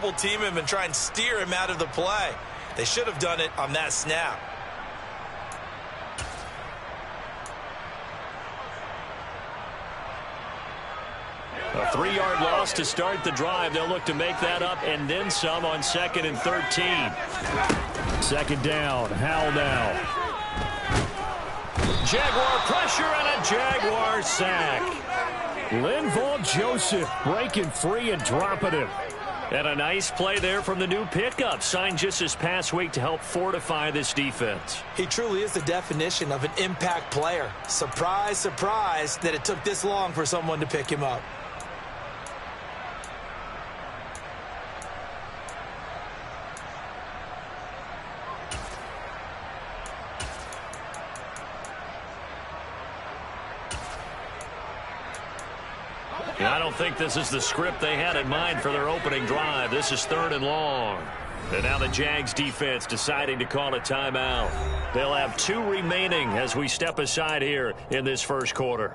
double team him and try and steer him out of the play. They should have done it on that snap. A 3-yard loss to start the drive. They'll look to make that up and then some on 2nd and 13. 2nd down. Howell now. Jaguar pressure and a Jaguar sack. Linval Joseph breaking free and dropping him. And a nice play there from the new pickup. Signed just this past week to help fortify this defense. He truly is the definition of an impact player. Surprise, surprise that it took this long for someone to pick him up. I don't think this is the script they had in mind for their opening drive. This is 3rd and long. And now the Jags defense deciding to call a timeout. They'll have 2 remaining as we step aside here in this first quarter.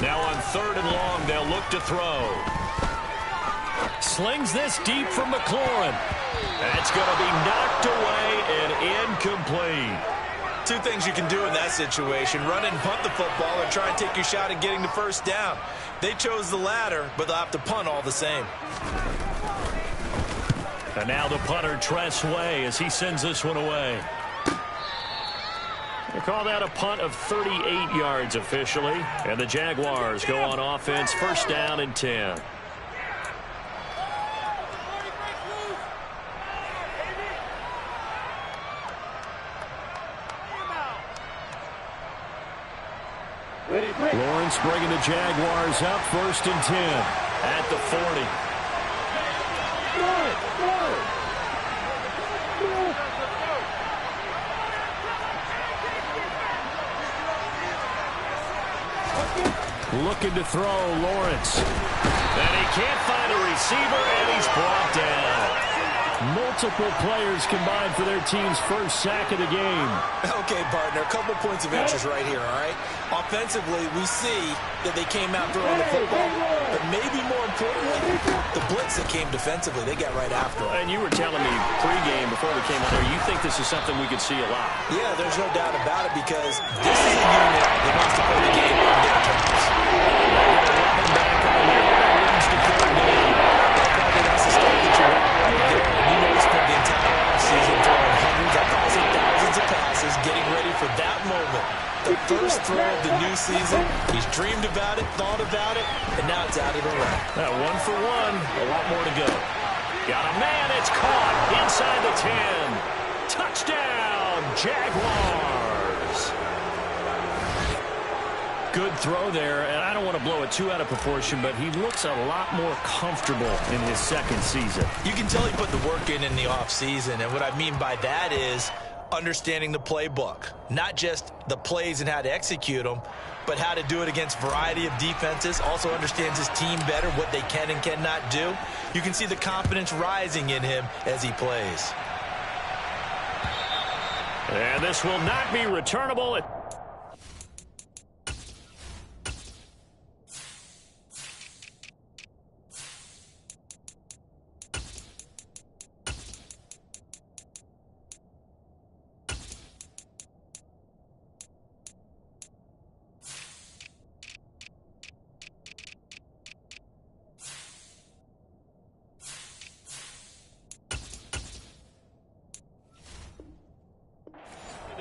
Now on 3rd and long, they'll look to throw. Slings this deep from McLaurin. That's going to be knocked away and incomplete. 2 things you can do in that situation: run and punt the football, or try and take your shot at getting the first down. They chose the latter, but they'll have to punt all the same. And now the punter, Tress Way, as he sends this one away. They call that a punt of 38 yards officially. And the Jaguars go on offense, 1st down and 10. Lawrence bringing the Jaguars up, 1st and 10 at the 40. Looking to throw, Lawrence. And he can't find a receiver, and he's brought down. Multiple players combined for their team's first sack of the game. Okay, partner, a couple points of interest right here, all right? Offensively, we see that they came out throwing the football, but maybe more importantly, the blitz that came defensively, they got right after it. And you were telling me pregame before we came on there, you think this is something we could see a lot. Yeah, there's no doubt about it, because this is a unit that wants to play the game on their terms. Back on there, leads to 3rd down. Probably that's the start that you want right there. You know, we spent the entire offseason throwing hundreds, I probably say thousands of passes, getting ready for that moment. The first throw of the new season. He's dreamed about it, thought about it, and now it's out of the run. 1 for 1, a lot more to go. Got a man, it's caught inside the 10. Touchdown, Jaguars. Good throw there, and I don't want to blow it too out of proportion, but he looks a lot more comfortable in his 2nd season. You can tell he put the work in the offseason, and what I mean by that is understanding the playbook. Not just the plays and how to execute them, but how to do it against a variety of defenses. Also understands his team better, what they can and cannot do. You can see the confidence rising in him as he plays. And this will not be returnable.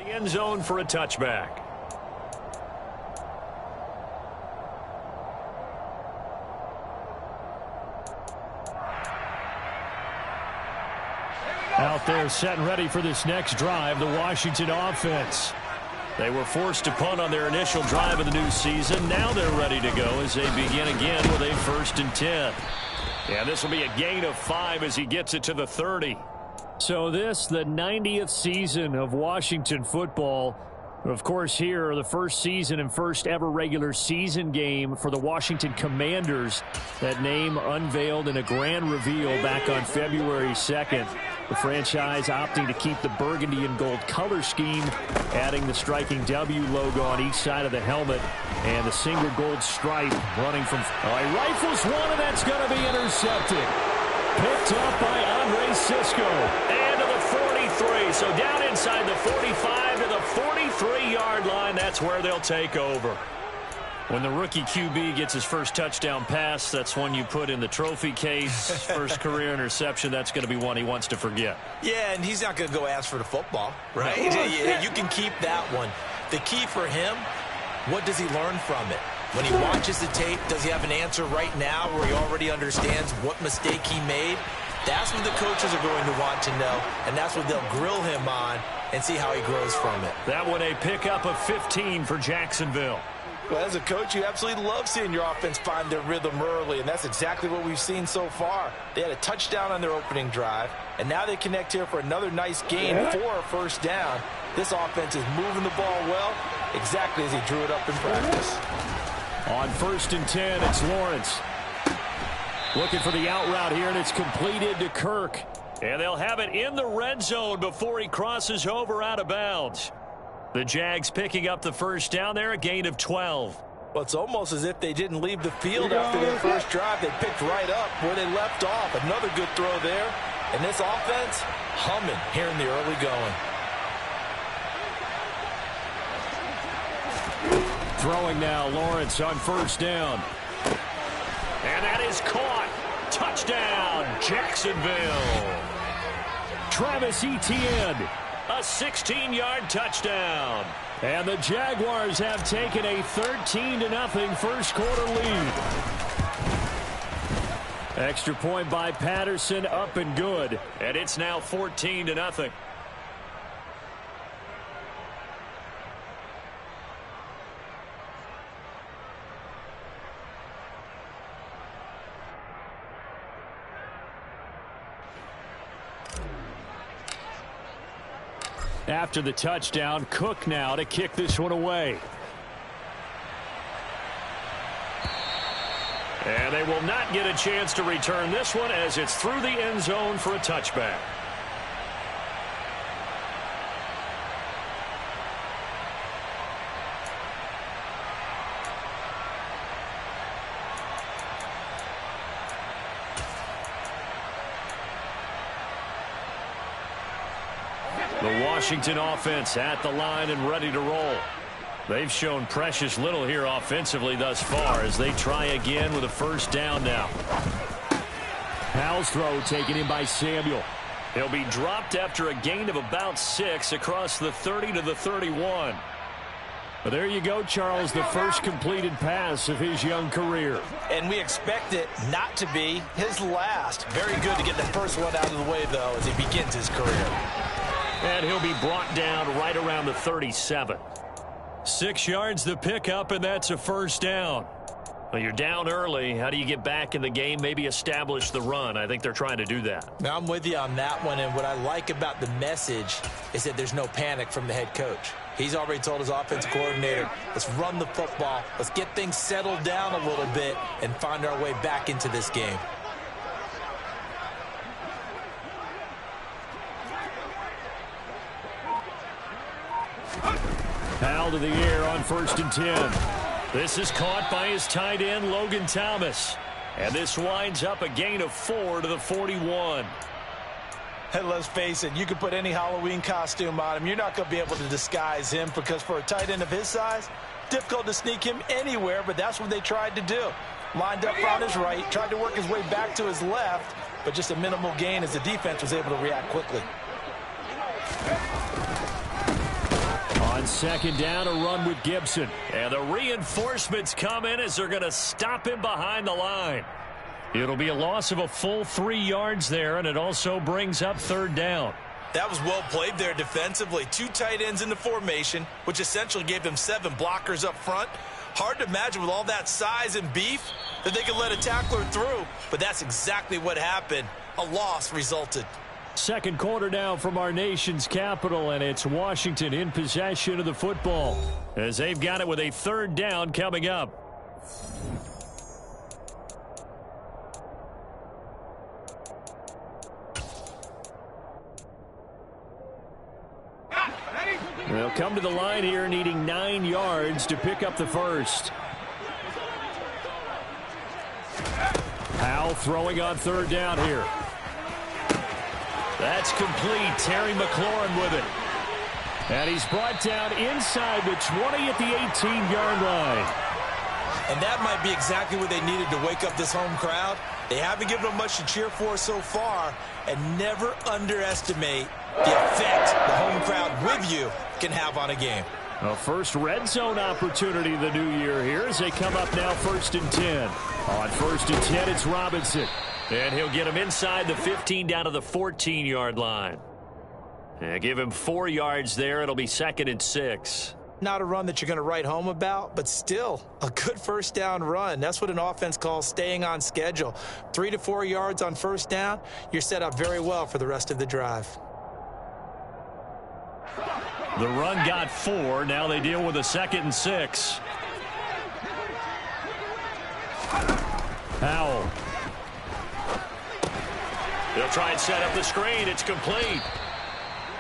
End zone for a touchback. Out there set and ready for this next drive, the Washington offense. They were forced to punt on their initial drive of the new season. Now they're ready to go as they begin again with a 1st and 10. Yeah, this will be a gain of 5 as he gets it to the 30. So this, the 90th season of Washington football, Of course, here, the first season and first ever regular season game for the Washington Commanders. That name unveiled in a grand reveal back on February 2nd. The franchise opting to keep the burgundy and gold color scheme, adding the striking W logo on each side of the helmet and the single gold stripe running from... He rifles one, and that's going to be intercepted. Picked up by Andre Cisco. And to the 43. So down inside the 45 to the 43-yard line. That's where they'll take over. When the rookie QB gets his first touchdown pass, that's one you put in the trophy case. First career interception, that's going to be one he wants to forget. Yeah, and he's not going to go ask for the football, right? No. You can keep that one. The key for him, what does he learn from it? When he watches the tape, does he have an answer right now where he already understands what mistake he made? That's what the coaches are going to want to know, and that's what they'll grill him on and see how he grows from it. That one a pickup of 15 for Jacksonville. Well, as a coach, you absolutely love seeing your offense find their rhythm early, and that's exactly what we've seen so far. They had a touchdown on their opening drive, and now they connect here for another nice gain for a first down. This offense is moving the ball well, exactly as he drew it up in practice. On 1st and 10, it's Lawrence. Looking for the out route here, and it's completed to Kirk. And they'll have it in the red zone before he crosses over out of bounds. The Jags picking up the first down there, a gain of 12. Well, it's almost as if they didn't leave the field after their first drive. They picked right up where they left off. Another good throw there. And this offense, humming here in the early going. Throwing now, Lawrence on first down. And that is caught. Touchdown, Jacksonville. Travis Etienne. A 16-yard touchdown. And the Jaguars have taken a 13-0 first quarter lead. Extra point by Patterson, up and good. And it's now 14-0. After the touchdown, Cook now to kick this one away. And they will not get a chance to return this one as it's through the end zone for a touchback. The Washington offense at the line and ready to roll. They've shown precious little here offensively thus far as they try again with a first down now. Powell's throw taken in by Samuel. He'll be dropped after a gain of about 6 across the 30 to the 31. But there you go, Charles, the first completed pass of his young career. And we expect it not to be his last. Very good to get the first one out of the way, though, as he begins his career. And he'll be brought down right around the 37. 6 yards the pickup, and that's a first down. Well, you're down early. How do you get back in the game, maybe establish the run? I think they're trying to do that. Now, I'm with you on that one, and what I like about the message is that there's no panic from the head coach. He's already told his offensive coordinator, let's run the football, let's get things settled down a little bit and find our way back into this game. Powell to the air on 1st and 10. This is caught by his tight end, Logan Thomas. And this winds up a gain of 4 to the 41. And let's face it, you can put any Halloween costume on him. You're not going to be able to disguise him because for a tight end of his size, difficult to sneak him anywhere, but that's what they tried to do. Lined up on his right, tried to work his way back to his left, but just a minimal gain as the defense was able to react quickly. On 2nd down, a run with Gibson. And the reinforcements come in as they're going to stop him behind the line. It'll be a loss of a full 3 yards there, and it also brings up 3rd down. That was well played there defensively. 2 tight ends in the formation, which essentially gave them 7 blockers up front. Hard to imagine with all that size and beef that they could let a tackler through, but that's exactly what happened. A loss resulted. Second quarter now from our nation's capital, and it's Washington in possession of the football as they've got it with a third down coming up. They'll come to the line here needing 9 yards to pick up the first. Powell throwing on third down here. That's complete. Terry McLaurin with it. And he's brought down inside the 20 at the 18-yard line. And that might be exactly what they needed to wake up this home crowd. They haven't given them much to cheer for so far, and never underestimate the effect the home crowd with you can have on a game. A first red zone opportunity the new year here as they come up now 1st and 10. On 1st and 10, it's Robinson. And he'll get him inside the 15 down to the 14-yard line. And give him 4 yards there. It'll be 2nd and 6. Not a run that you're going to write home about, but still a good first down run. That's what an offense calls staying on schedule. 3 to 4 yards on first down, you're set up very well for the rest of the drive. The run got 4. Now they deal with a 2nd and 6. Powell. They'll try and set up the screen. It's complete.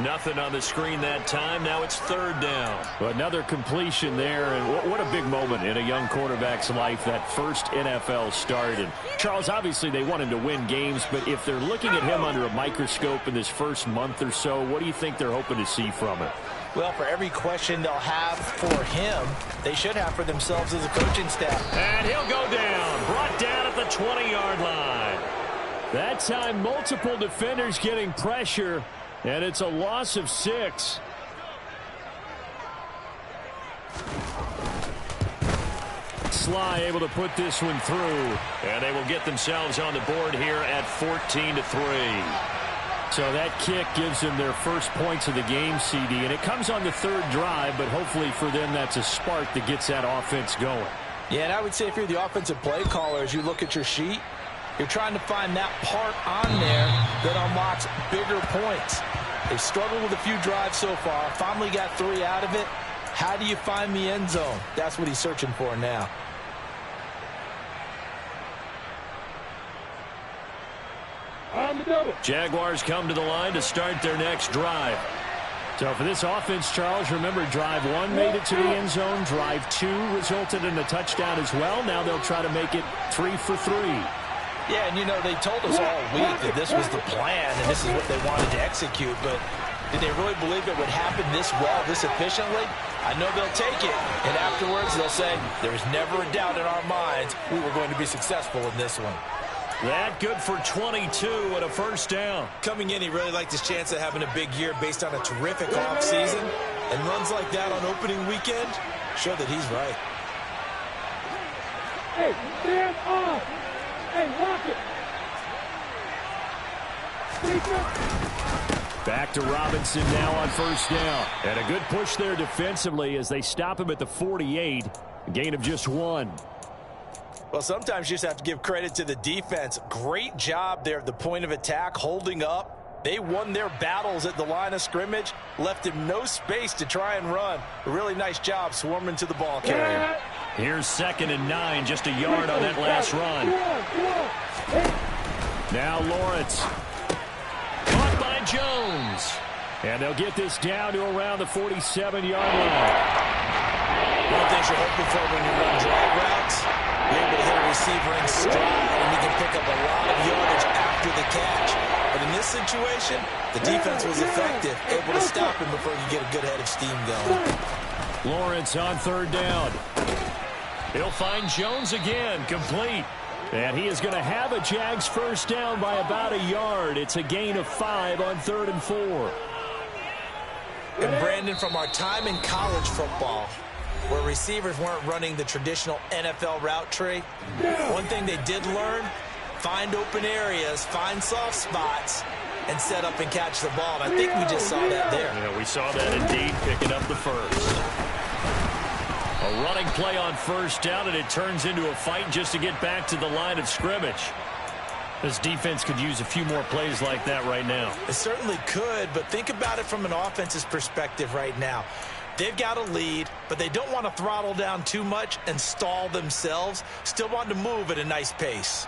Nothing on the screen that time. Now it's 3rd down. Another completion there, and what a big moment in a young quarterback's life, that first NFL start. And Charles, obviously they want him to win games, but if they're looking at him under a microscope in this first month or so, what do you think they're hoping to see from it? Well, for every question they'll have for him, they should have for themselves as a coaching staff. And he'll go down, brought down at the 20-yard line. That time, multiple defenders getting pressure, and it's a loss of 6. Sly able to put this one through, and they will get themselves on the board here at 14-3. So that kick gives them their first points of the game, CD, and it comes on the 3rd drive, but hopefully for them that's a spark that gets that offense going. Yeah, and I would say if you're the offensive play caller, as you look at your sheet, you're trying to find that part on there that unlocks bigger points. They've struggled with a few drives so far, finally got 3 out of it. How do you find the end zone? That's what he's searching for now. Jaguars come to the line to start their next drive. So for this offense, Charles, remember drive 1 made it to the end zone. Drive 2 resulted in a touchdown as well. Now they'll try to make it 3 for 3. Yeah, and you know, they told us all week that this was the plan and this is what they wanted to execute, but did they really believe it would happen this well, this efficiently? I know they'll take it, and afterwards they'll say, there's never a doubt in our minds we were going to be successful in this one. That good for 22 and a first down. Coming in, he really liked his chance of having a big year based on a terrific offseason, and runs like that on opening weekend show that he's right. Hey, stand off! Hey, lock it! Back to Robinson now on first down. And a good push there defensively as they stop him at the 48. A gain of just 1. Well, sometimes you just have to give credit to the defense. Great job there at the point of attack, holding up. They won their battles at the line of scrimmage, left him no space to try and run. A really nice job swarming to the ball carrier. Here's 2nd and 9, just a yard on that last run. Now Lawrence. Caught by Jones. And they'll get this down to around the 47-yard line. One of the things you're hoping for when you run drag routes, you're able to hit a receiver in stride, and you can pick up a lot of yardage after the catch. But in this situation, the defense was effective, able to stop him before you get a good head of steam going. Lawrence on 3rd down. He'll find Jones again, complete. And he is going to have a Jags first down by about a yard. It's a gain of 5 on 3rd and 4. And Brandon, from our time in college football, where receivers weren't running the traditional NFL route tree, one thing they did learn, find open areas, find soft spots, and set up and catch the ball. And I think we just saw that there. Yeah, we saw that indeed, picking up the first. A running play on first down, and it turns into a fight just to get back to the line of scrimmage. This defense could use a few more plays like that right now. It certainly could, but think about it from an offense's perspective right now. They've got a lead, but they don't want to throttle down too much and stall themselves. Still want to move at a nice pace.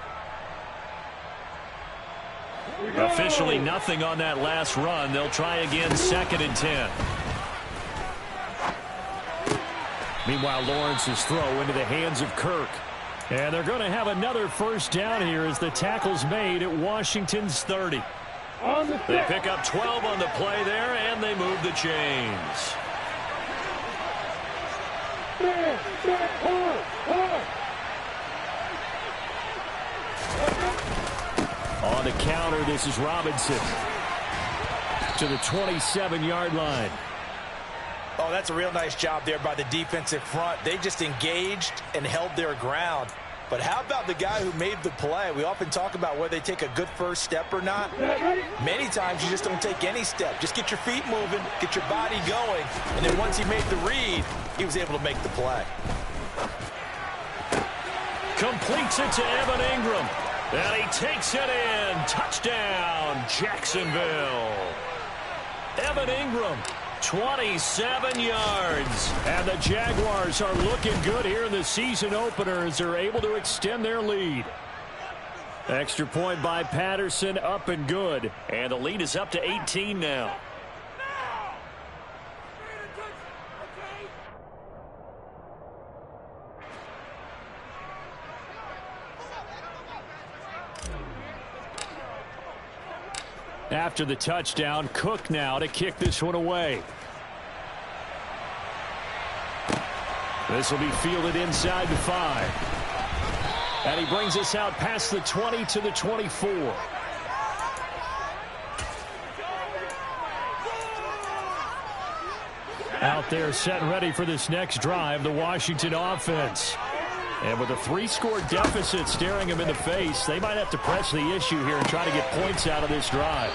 Officially nothing on that last run. They'll try again, 2nd and 10. Meanwhile, Lawrence's throw into the hands of Kirk. And they're going to have another first down here as the tackle's made at Washington's 30. They pick up 12 on the play there, and they move the chains. On the counter, this is Robinson to the 27-yard line. Oh, that's a real nice job there by the defensive front. They just engaged and held their ground. But how about the guy who made the play? We often talk about whether they take a good first step or not. Many times you just don't take any step. Just get your feet moving, get your body going, and then once he made the read, he was able to make the play. Completes it to Evan Ingram. And he takes it in. Touchdown, Jacksonville. Evan Ingram, 27 yards. And the Jaguars are looking good here in the season opener as they're able to extend their lead. Extra point by Patterson, up and good. And the lead is up to 18 now. After the touchdown, Cook now to kick this one away. This will be fielded inside the 5. And he brings us out past the 20 to the 24. Out there set and ready for this next drive, the Washington offense. And with a 3-score deficit staring them in the face, they might have to press the issue here and try to get points out of this drive.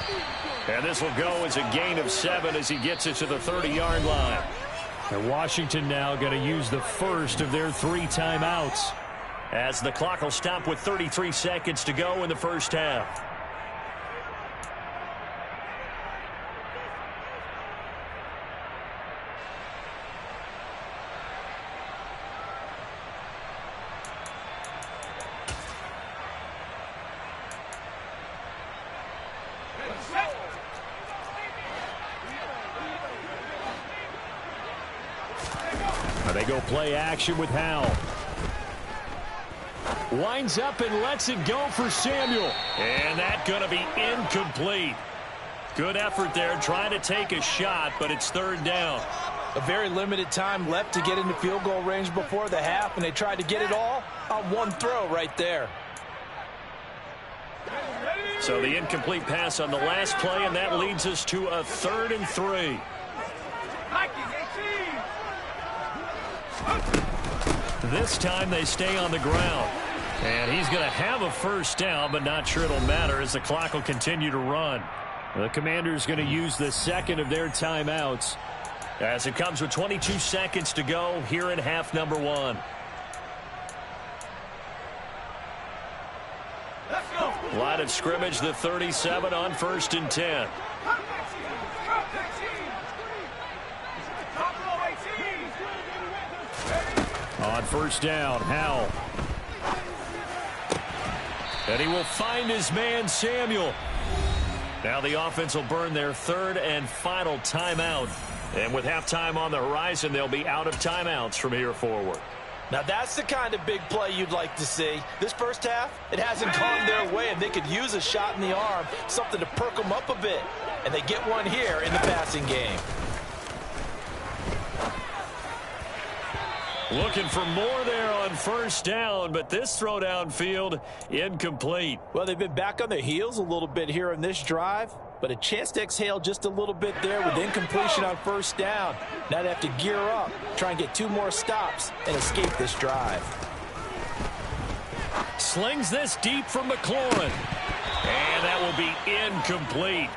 And this will go as a gain of 7 as he gets it to the 30-yard line. And Washington now going to use the first of their 3 timeouts as the clock will stop with 33 seconds to go in the first half. They go play action with Howell. Winds up and lets it go for Samuel. And that's going to be incomplete. Good effort there trying to take a shot, but it's 3rd down. A very limited time left to get into field goal range before the half, and they tried to get it all on one throw right there. So the incomplete pass on the last play, and that leads us to a 3rd and 3. This time they stay on the ground. And he's going to have a first down, but not sure it'll matter as the clock will continue to run. The Commanders going to use the second of their timeouts as it comes with 22 seconds to go here in half number 1. Line of scrimmage, the 37 on 1st and 10. On first down, Howell. And he will find his man, Samuel. Now the offense will burn their 3rd and final timeout. And with halftime on the horizon, they'll be out of timeouts from here forward. Now that's the kind of big play you'd like to see. This first half, it hasn't gone their way, and they could use a shot in the arm, something to perk them up a bit. And they get one here in the passing game. Looking for more there on first down, but this throw downfield incomplete. Well, they've been back on their heels a little bit here in this drive, but a chance to exhale just a little bit there with incompletion on first down. Now they have to gear up, try and get 2 more stops and escape this drive. Slings this deep from McLaurin. And that will be incomplete.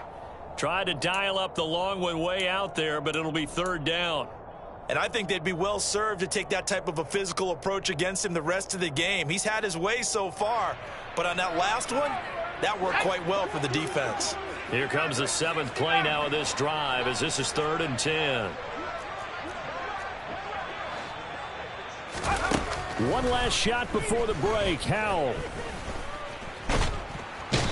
Tried to dial up the long one way out there, but it'll be 3rd down. And I think they'd be well served to take that type of a physical approach against him the rest of the game. He's had his way so far, but on that last one, That worked quite well for the defense. Here comes the 7th play now of this drive as this is 3rd and 10. One last shot before the break. Howell.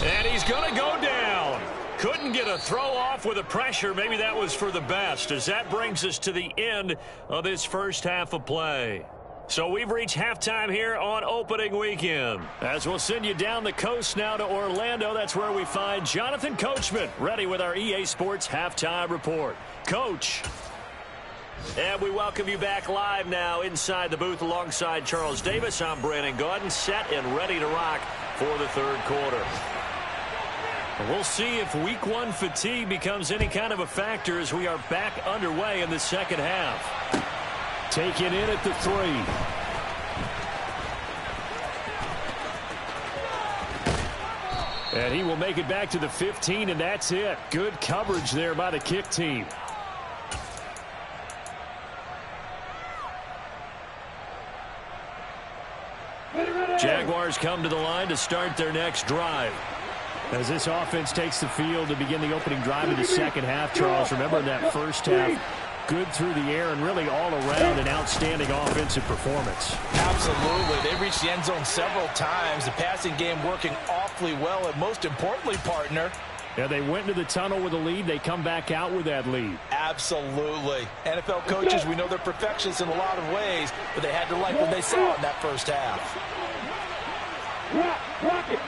And he's going to go down. Couldn't get a throw off with the pressure. Maybe that was for the best, as that brings us to the end of this first half of play. So we've reached halftime here on opening weekend. As we'll send you down the coast now to Orlando, that's where we find Jonathan Coachman ready with our EA Sports halftime report. Coach. And we welcome you back live now inside the booth alongside Charles Davis. I'm Brandon Gaudin, set and ready to rock for the third quarter. We'll see if week one fatigue becomes any kind of a factor as we are back underway in the second half. Taken in at the 3. And he will make it back to the 15, and that's it. Good coverage there by the kick team. Jaguars come to the line to start their next drive. As this offense takes the field to begin the opening drive of the second half, Charles, remember that first half, good through the air and really all around an outstanding offensive performance. Absolutely. They reached the end zone several times. The passing game working awfully well, and most importantly, partner, yeah, they went into the tunnel with a lead. They come back out with that lead. Absolutely. NFL coaches, we know they're perfectionists in a lot of ways, but they had to like what they saw in that first half. Rock it.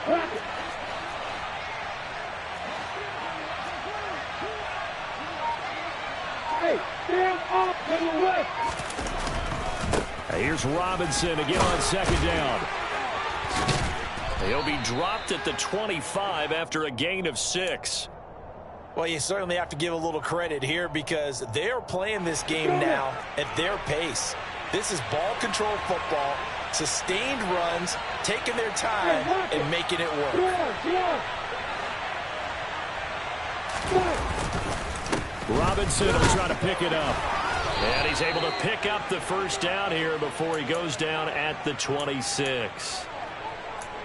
Hey, stand up to the left. Here's Robinson again on second down. He'll be dropped at the 25 after a gain of 6. Well, you certainly have to give a little credit here because they're playing this game now at their pace. This is ball control football, sustained runs, taking their time and making it work. Robinson will try to pick it up. And he's able to pick up the first down here before he goes down at the 26.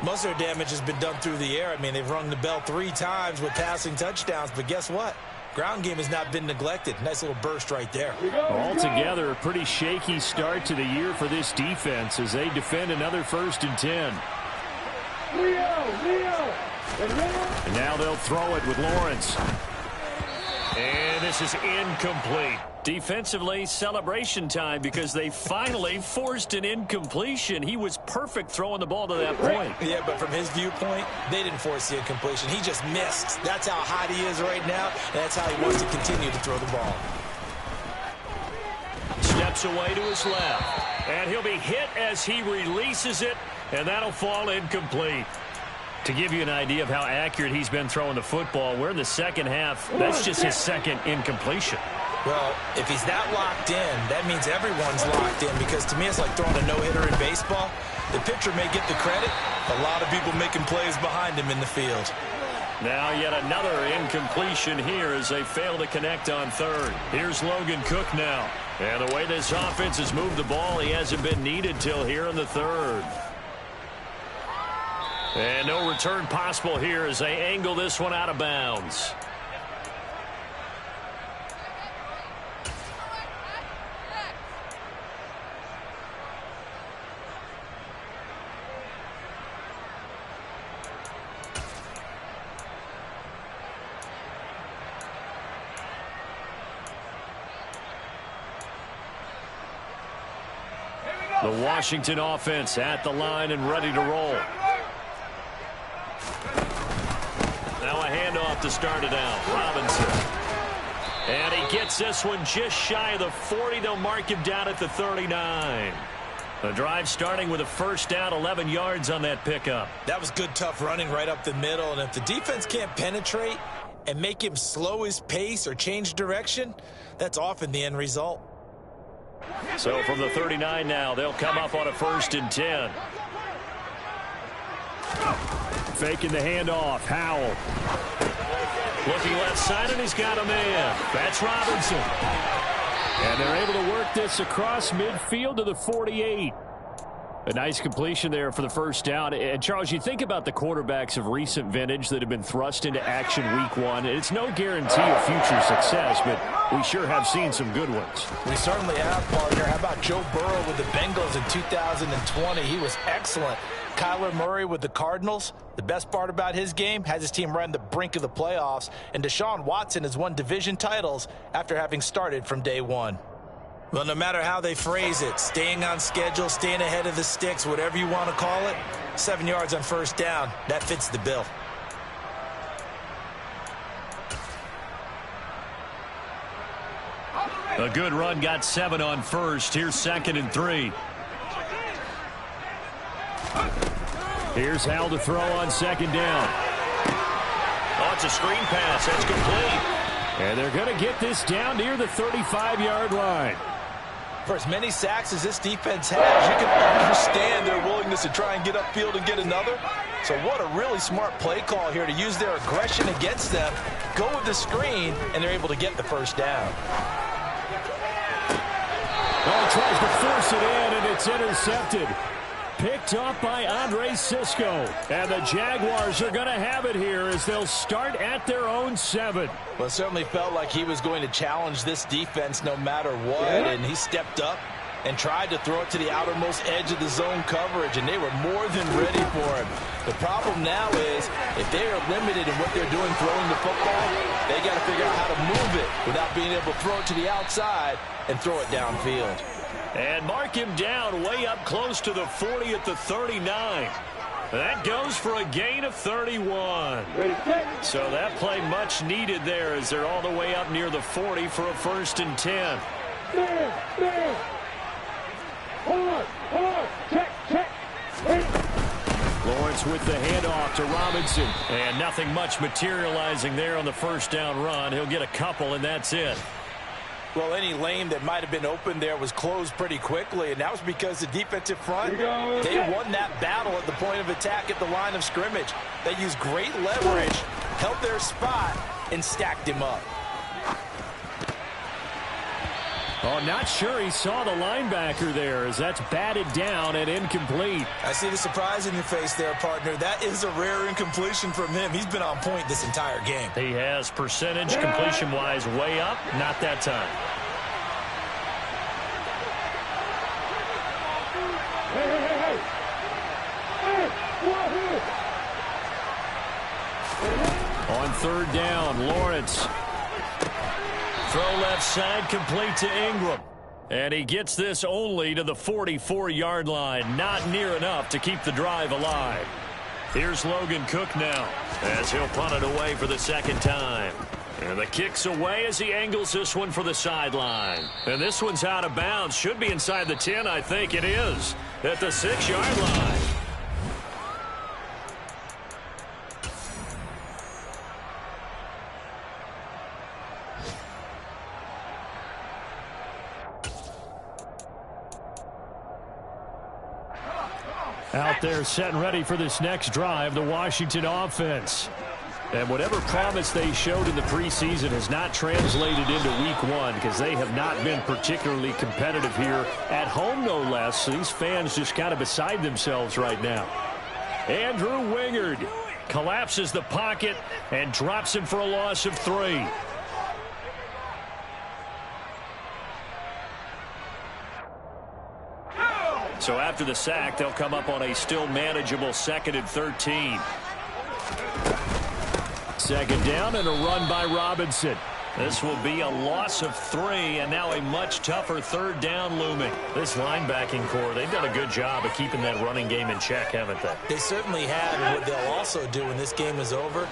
Most of their damage has been done through the air. I mean, they've rung the bell 3 times with passing touchdowns, but guess what? Ground game has not been neglected. Nice little burst right there. Altogether, a pretty shaky start to the year for this defense as they defend another 1st and 10. And now they'll throw it with Lawrence. And this is incomplete. Defensively, celebration time because they finally forced an incompletion. He was perfect throwing the ball to that point. Yeah, but from his viewpoint, they didn't force the incompletion. He just missed. That's how hot he is right now, and that's how he wants to continue to throw the ball. Steps away to his left. And he'll be hit as he releases it, and that'll fall incomplete. To give you an idea of how accurate he's been throwing the football, we're in the second half. That's just his second incompletion. Well, if he's that locked in, that means everyone's locked in because to me it's like throwing a no-hitter in baseball. The pitcher may get the credit, a lot of people making plays behind him in the field. Now yet another incompletion here as they fail to connect on 3rd. Here's Logan Cook now. And the way this offense has moved the ball, he hasn't been needed till here in the 3rd. And no return possible here as they angle this one out of bounds. The Washington offense at the line and ready to roll. Now a handoff to start it out. Robinson. And he gets this one just shy of the 40. They'll mark him down at the 39. The drive starting with a first down, 11 yards on that pickup. That was good, tough running right up the middle. And if the defense can't penetrate and make him slow his pace or change direction, that's often the end result. So from the 39 now, they'll come up on a 1st and 10. Faking the handoff. Howell. Looking left side, and he's got a man. That's Robinson. And they're able to work this across midfield to the 48. A nice completion there for the first down. And, Charles, you think about the quarterbacks of recent vintage that have been thrust into action week one. It's no guarantee of future success, but we sure have seen some good ones. We certainly have, partner. How about Joe Burrow with the Bengals in 2020? He was excellent. Kyler Murray with the Cardinals. The best part about his game has his team right on the brink of the playoffs. And Deshaun Watson has won division titles after having started from day one. Well, no matter how they phrase it, staying on schedule, staying ahead of the sticks, whatever you want to call it, 7 yards on first down, that fits the bill. A good run got 7 on first. Here's 2nd and 3. Here's Hal to throw on 2nd down. Oh, it's a screen pass. That's complete. And they're going to get this down near the 35-yard line. For as many sacks as this defense has, you can understand their willingness to try and get upfield and get another. So what a really smart play call here to use their aggression against them, go with the screen, and they're able to get the first down. Oh, tries to force it in, and it's intercepted. Picked up by Andre Cisco. And the Jaguars are going to have it here as they'll start at their own 7. Well, it certainly felt like he was going to challenge this defense no matter what, and he stepped up and tried to throw it to the outermost edge of the zone coverage, and they were more than ready for him. The problem now is if they are limited in what they're doing throwing the football, they got to figure out how to move it without being able to throw it to the outside and throw it downfield. And mark him down way up close to the 40 at the 39. That goes for a gain of 31. So that play much needed there as they're all the way up near the 40 for a 1st and 10. Lawrence with the handoff to Robinson. And nothing much materializing there on the first down run. He'll get a couple, and that's it. Well, any lane that might have been open there was closed pretty quickly, and that was because the defensive front, they won that battle at the point of attack at the line of scrimmage. They used great leverage, held their spot, and stacked him up. Oh, not sure he saw the linebacker there as that's batted down and incomplete. I see the surprise in your face there, partner. That is a rare incompletion from him. He's been on point this entire game. He has percentage completion-wise way up. Not that time. On 3rd down, Lawrence. Throw left side, complete to Ingram. And he gets this only to the 44-yard line. Not near enough to keep the drive alive. Here's Logan Cook now as he'll punt it away for the 2nd time. And the kick's away as he angles this one for the sideline. And this one's out of bounds. Should be inside the 10, I think it is. At the 6-yard line. Out there set and ready for this next drive, the Washington offense. And whatever promise they showed in the preseason has not translated into week one because they have not been particularly competitive here at home, no less. So these fans just kind of beside themselves right now. Andrew Wingard collapses the pocket and drops him for a loss of 3. So after the sack, they'll come up on a still manageable 2nd and 13. 2nd down and a run by Robinson. This will be a loss of 3, and now a much tougher 3rd down looming. This linebacking core, they've done a good job of keeping that running game in check, haven't they? They certainly have, and what they'll also do when this game is over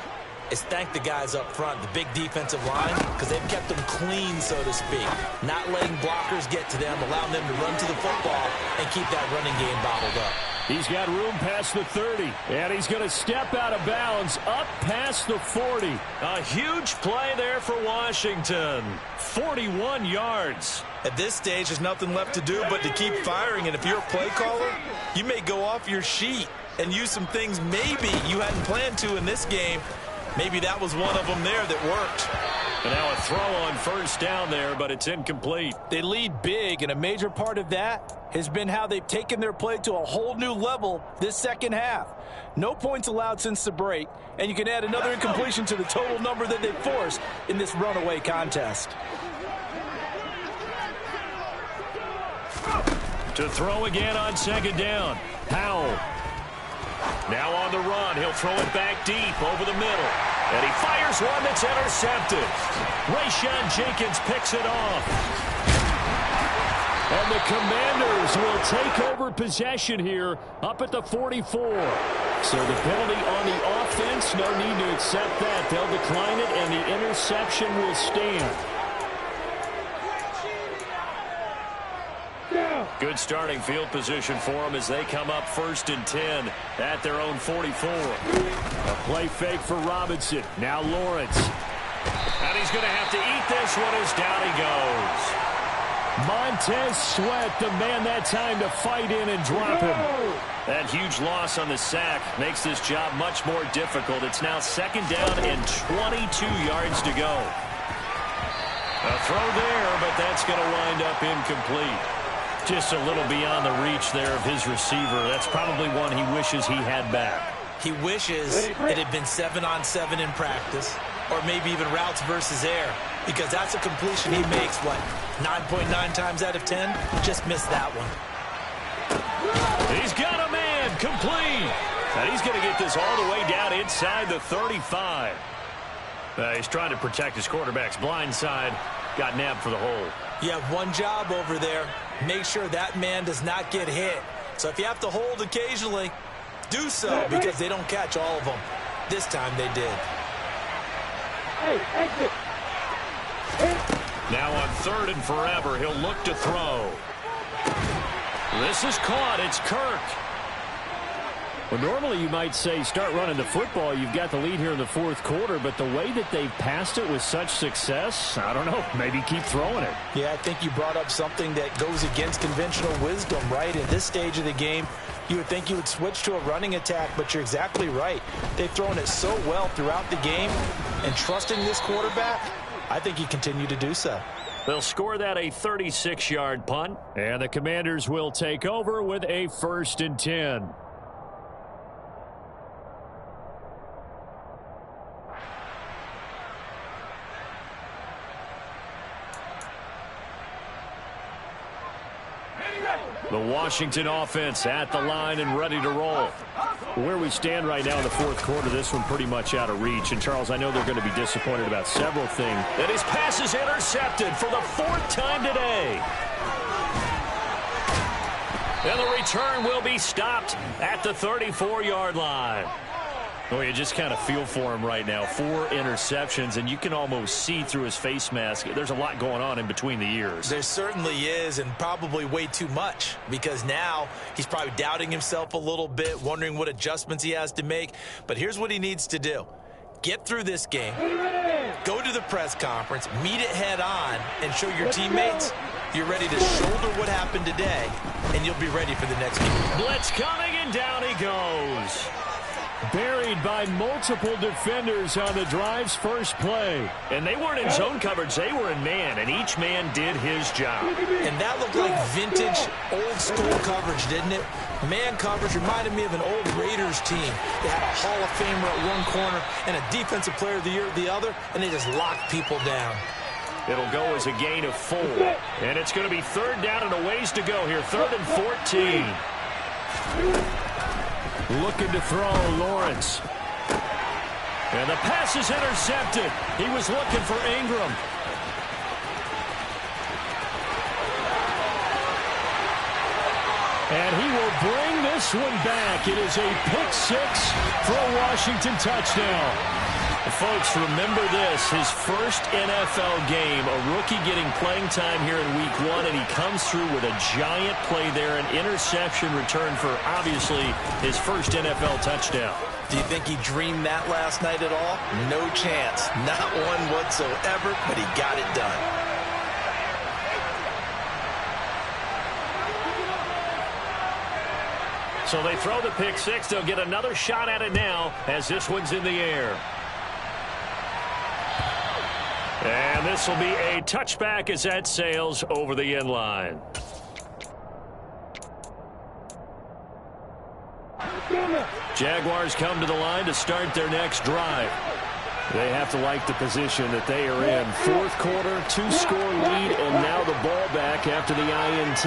is thank the guys up front, the big defensive line, because they've kept them clean, so to speak. Not letting blockers get to them, allowing them to run to the football and keep that running game bottled up. He's got room past the 30, and he's going to step out of bounds up past the 40. A huge play there for Washington. 41 yards. At this stage, there's nothing left to do but to keep firing, and if you're a play caller, you may go off your sheet and use some things maybe you hadn't planned to in this game. Maybe that was one of them there that worked. And now a throw on first down there, but it's incomplete. They lead big, and a major part of that has been how they've taken their play to a whole new level this second half. No points allowed since the break, and you can add another incompletion to the total number that they forced in this runaway contest. To throw again on second down. Powell. Now on the run. He'll throw it back deep over the middle. And he fires one that's intercepted. Rayshawn Jenkins picks it off. And the Commanders will take over possession here up at the 44. So the penalty on the offense, no need to accept that. They'll decline it, and the interception will stand. Good starting field position for them as they come up 1st and 10 at their own 44. A play fake for Robinson. Now Lawrence. And he's going to have to eat this one as down he goes. Montez Sweat, the man that time to fight in and drop him. That huge loss on the sack makes this job much more difficult. It's now 2nd down and 22 yards to go. A throw there, but that's going to wind up incomplete. Just a little beyond the reach there of his receiver. That's probably one he wishes he had back. He wishes it had been 7-on-7 in practice, or maybe even routes versus air, because that's a completion he makes, 9.9 times out of 10? Just missed that one. He's got a man, complete. And he's going to get this all the way down inside the 35. He's trying to protect his quarterback's blind side. Got nabbed for the hole. You have one job over there. Make sure that man does not get hit. So if you have to hold occasionally, do so, because they don't catch all of them. This time they did. Now on 3rd and forever, he'll look to throw. This is caught. It's Kirk. Well, normally you might say start running the football. You've got the lead here in the 4th quarter, but the way that they've passed it with such success, I don't know, maybe keep throwing it. Yeah, I think you brought up something that goes against conventional wisdom, right? At this stage of the game, you would think you would switch to a running attack, but you're exactly right. They've thrown it so well throughout the game, and trusting this quarterback, I think you continue to do so. They'll score that a 36-yard punt, and the Commanders will take over with a 1st and 10. The Washington offense at the line and ready to roll. Where we stand right now in the 4th quarter, this one pretty much out of reach. And, Charles, I know they're going to be disappointed about several things. And his pass is intercepted for the 4th time today. And the return will be stopped at the 34-yard line. Oh, you just kind of feel for him right now. 4 interceptions, and you can almost see through his face mask. There's a lot going on in between the ears. There certainly is, and probably way too much, because now he's probably doubting himself a little bit, wondering what adjustments he has to make. But here's what he needs to do. Get through this game, go to the press conference, meet it head on, and show your teammates you're ready to shoulder what happened today, and you'll be ready for the next game. Blitz coming, and down he goes. Buried by multiple defenders on the drive's first play. And they weren't in zone coverage, they were in man, and each man did his job. And that looked like vintage, old-school coverage, didn't it? Man coverage reminded me of an old Raiders team. They had a Hall of Famer at one corner and a Defensive Player of the Year at the other, and they just locked people down. It'll go as a gain of 4. And it's going to be 3rd down and a ways to go here. 3rd and 14. Looking to throw, Lawrence. And the pass is intercepted. He was looking for Ingram. And he will bring this one back. It is a pick 6 for a Washington touchdown. Folks, remember this, his first NFL game, a rookie getting playing time here in week 1, and he comes through with a giant play there, an interception return for, obviously, his first NFL touchdown. Do you think he dreamed that last night at all? No chance. Not one whatsoever, but he got it done. So they throw the pick 6. They'll get another shot at it now as this one's in the air. And this will be a touchback as that sails over the end line. Jaguars come to the line to start their next drive. They have to like the position that they are in. Fourth quarter, 2-score lead, and now the ball back after the INT.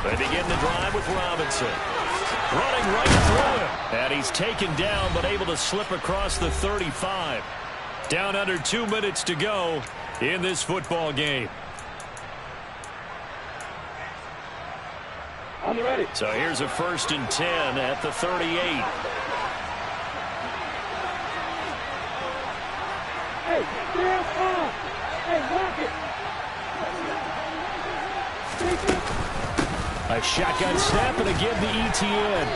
They begin the drive with Robinson. Running right through him. And he's taken down, but able to slip across the 35. Down under 2 minutes to go in this football game. On the ready. So here's a 1st and 10 at the 38. Hey, stand up. Hey, lock it. A shotgun snap, and again the ETN.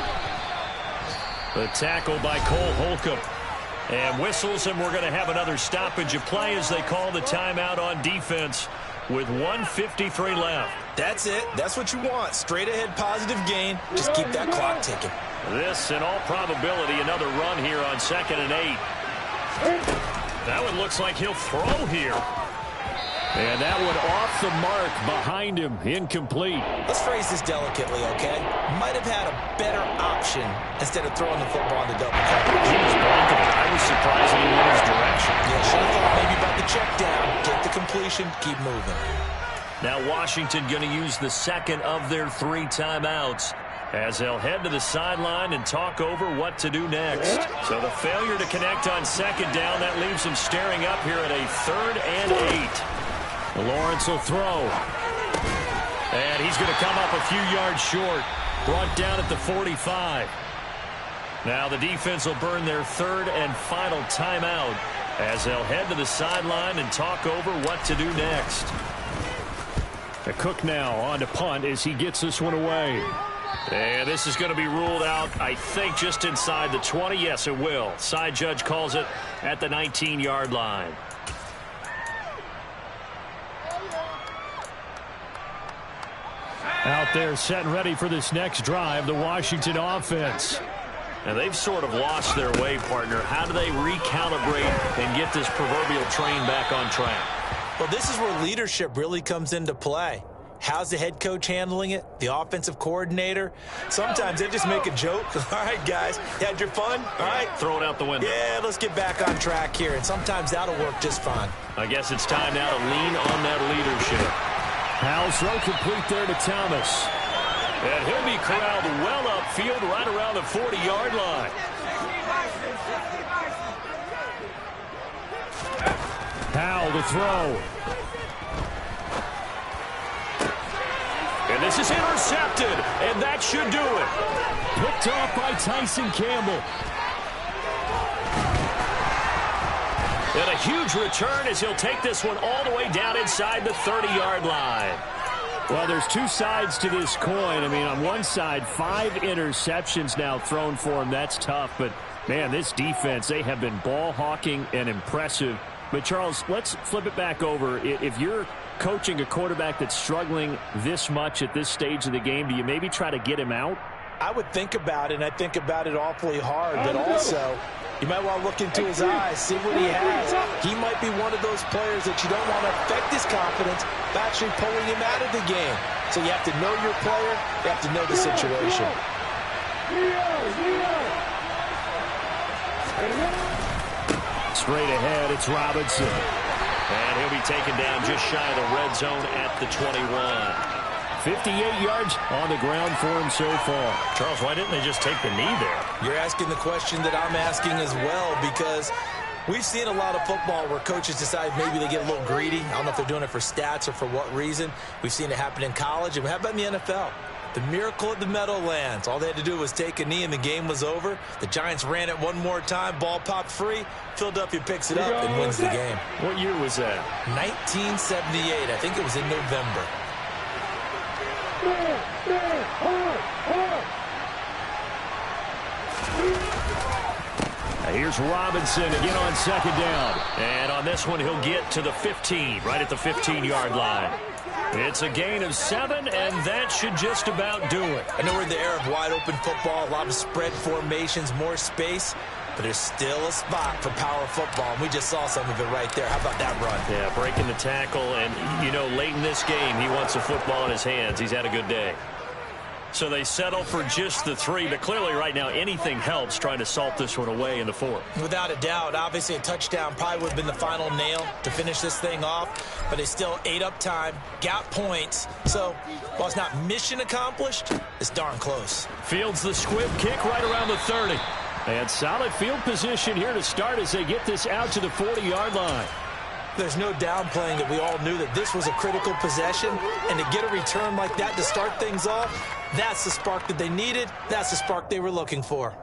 The tackle by Cole Holcomb. And whistles, and we're going to have another stoppage of play as they call the timeout on defense with 1:53 left. That's it. That's what you want. Straight ahead positive gain. Just keep that clock ticking. This, in all probability, another run here on 2nd and 8. That one looks like he'll throw here. And that one off the mark behind him, incomplete. Let's phrase this delicately, okay? Might have had a better option instead of throwing the football into double coverage. He was blanketed. I was surprised he went his direction. Yeah, should have thought maybe about the check down, get the completion, keep moving. Now Washington going to use the second of their 3 timeouts as they'll head to the sideline and talk over what to do next. So the failure to connect on 2nd down, that leaves them staring up here at a 3rd and 8. Lawrence will throw. And he's going to come up a few yards short. Brought down at the 45. Now the defense will burn their 3rd and final timeout as they'll head to the sideline and talk over what to do next. Cook now on to punt as he gets this one away. And this is going to be ruled out, I think, just inside the 20. Yes, it will. Side judge calls it at the 19-yard line. Out there set and ready for this next drive, the Washington offense. And they've sort of lost their way, partner. How do they recalibrate and get this proverbial train back on track? Well, this is where leadership really comes into play. How's the head coach handling it? The offensive coordinator? Sometimes they just make a joke. All right, guys, you had your fun? All right. Throw it out the window. Yeah, let's get back on track here. And sometimes that'll work just fine. I guess it's time now to lean on that leadership. Howell's throw complete there to Thomas. And he'll be corralled well upfield right around the 40-yard line. Howell to throw. And this is intercepted, and that should do it. Picked off by Tyson Campbell. And a huge return as he'll take this one all the way down inside the 30-yard line. Well, there's 2 sides to this coin. I mean, on one side, 5 interceptions now thrown for him. That's tough. But, man, this defense, they have been ball hawking and impressive. But, Charles, let's flip it back over. If you're coaching a quarterback that's struggling this much at this stage of the game, do you maybe try to get him out? I would think about it, and I think about it awfully hard. But also, you might want to look into his eyes, see what he has. He might be one of those players that you don't want to affect his confidence by actually pulling him out of the game. So you have to know your player. You have to know the situation. Straight ahead, it's Robinson. And he'll be taken down just shy of the red zone at the 21. 58 yards on the ground for him so far. Charles, why didn't they just take the knee there? You're asking the question that I'm asking as well, because we've seen a lot of football where coaches decide maybe they get a little greedy. I don't know if they're doing it for stats or for what reason. We've seen it happen in college. And how about in the NFL? The miracle of the Meadowlands. All they had to do was take a knee and the game was over. The Giants ran it one more time. Ball popped free. Philadelphia picks it up and wins the game. What year was that? 1978. I think it was in November. Here's Robinson again on 2nd down. And on this one, he'll get to the 15, right at the 15-yard line. It's a gain of 7, and that should just about do it. I know we're in the era of wide-open football, a lot of spread formations, more space. But there's still a spot for power football, and we just saw some of it right there. How about that run? Yeah, breaking the tackle, and, you know, late in this game, he wants the football in his hands. He's had a good day. So they settle for just the 3, but clearly right now anything helps trying to salt this one away in the 4th. Without a doubt, obviously a touchdown probably would have been the final nail to finish this thing off, but they still ate up time, got points. So while it's not mission accomplished, it's darn close. Fields the squib kick right around the 30. And solid field position here to start as they get this out to the 40-yard line. There's no downplaying that we all knew that this was a critical possession, and to get a return like that to start things off, that's the spark that they needed. That's the spark they were looking for.